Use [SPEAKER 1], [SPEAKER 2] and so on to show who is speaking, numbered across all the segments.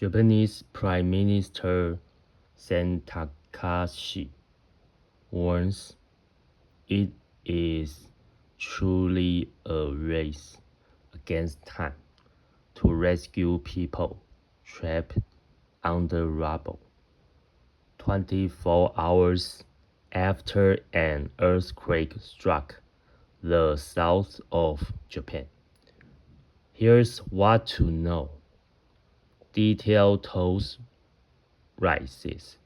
[SPEAKER 1] Japanese Prime Minister Takashi warns it is truly a race against time to rescue people trapped under rubble. 24 hours after an earthquake struck the south of Japan. Here's what to know. Detailed tolls rises.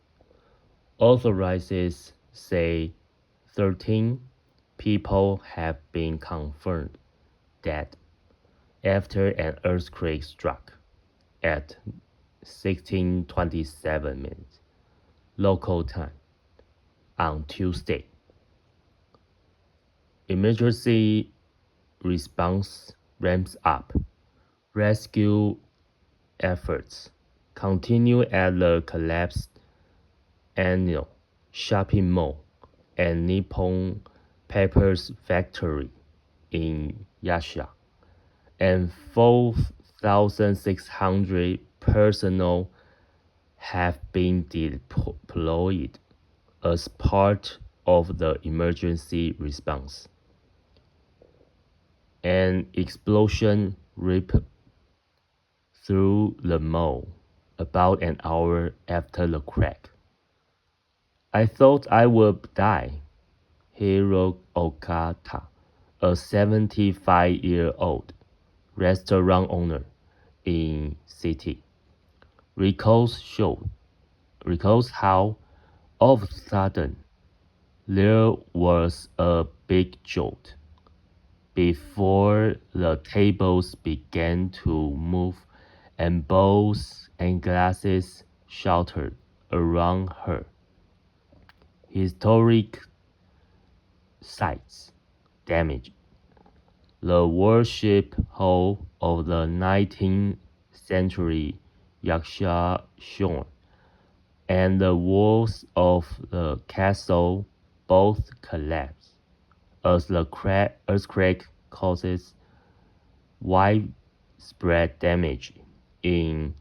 [SPEAKER 1] Authorities say 13 people have been confirmed dead after an earthquake struck at 16:27 minutes local time on Tuesday. Emergency response ramps up. Rescue efforts continue at the collapsed annual shopping mall and Nippon Paper's factory in Yasha, and 4,600 personnel have been deployed as part of the emergency response. An explosion ripped through the mall about an hour after the crack. I thought I would die, Hiro Okata, a 75-year-old restaurant owner in city, recalls how all of a sudden there was a big jolt before the tables began to move and bowls and glasses shattered around her. Historic sites damaged. The worship hall of the 19th century Yaksha Shore and the walls of the castle both collapsed as the earthquake causes widespread damage in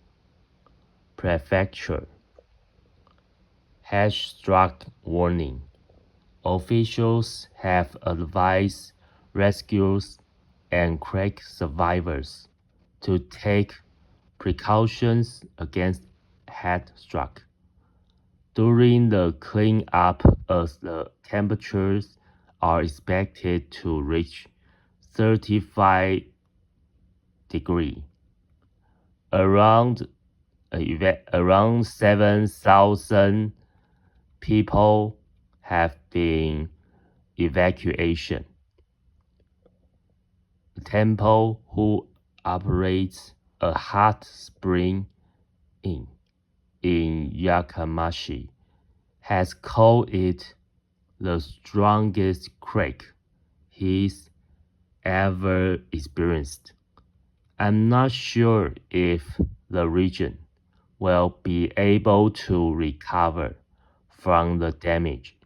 [SPEAKER 1] prefecture. #struck warning. Officials have advised rescuers and quake survivors to take precautions against #struck during the cleanup as the temperatures are expected to reach 35 degrees. Around 7,000 people have been evacuated. The temple, who operates a hot spring inn in Yakamashi, has called it the strongest quake he's ever experienced. I'm not sure if the region will be able to recover from the damage,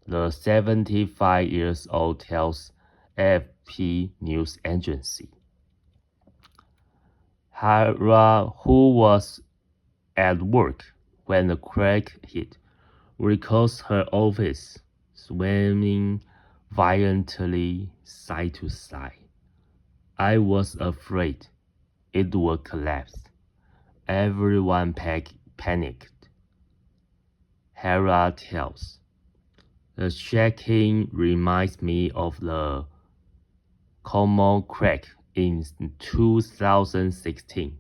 [SPEAKER 1] the 75-year-old tells AFP news agency. Hara, who was at work when the quake hit, recalls her office swaying violently side to side. I was afraid it would collapse. Everyone panicked. Hera tells. The shaking reminds me of the Como quake in 2016,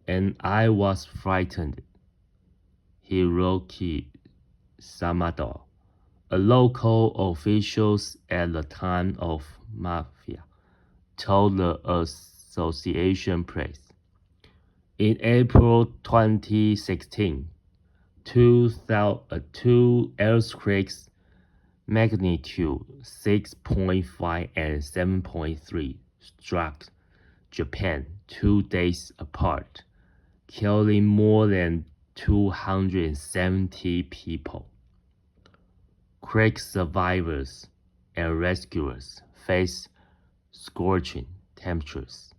[SPEAKER 1] and I was frightened. Hiroki Samado, a local official at the time of Mafia, told the Association Press. In April 2016, two earthquakes magnitude 6.5 and 7.3 struck Japan 2 days apart, killing more than 270 people. Quake survivors and rescuers face scorching temperatures.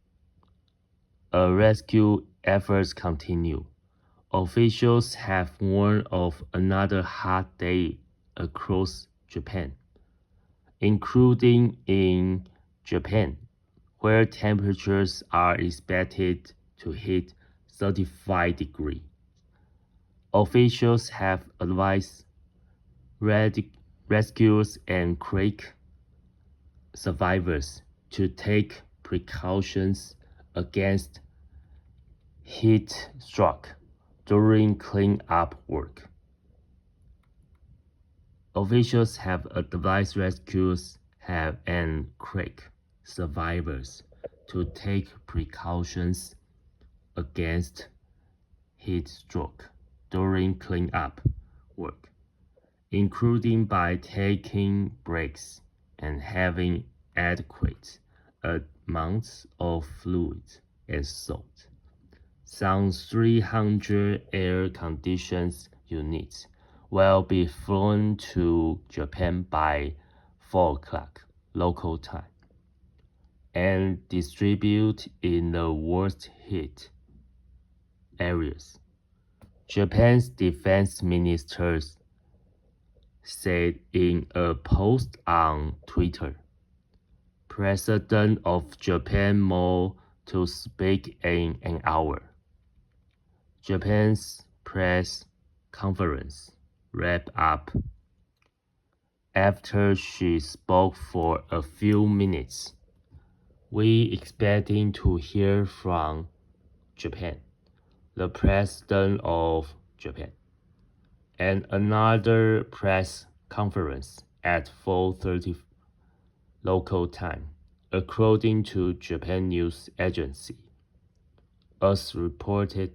[SPEAKER 1] A rescue efforts continue. Officials have warned of another hot day across Japan, including in Japan, where temperatures are expected to hit 35 degrees. Officials have advised rescuers and quake survivors to take precautions against heat stroke during cleanup work. Officials have advised rescuers and quake survivors to take precautions against heat stroke during cleanup work, including by taking breaks and having adequate amounts of fluid and salt. Some 300 air-conditioned units will be flown to Japan by 4 o'clock local time and distributed in the worst hit areas. Japan's defense minister said in a post on Twitter, President of Japan more to speak in an hour. Japan's press conference wrapped up after she spoke for a few minutes. We expecting to hear from Japan, the President of Japan, and another press conference at 4:30 local time, according to Japan news agency, as reported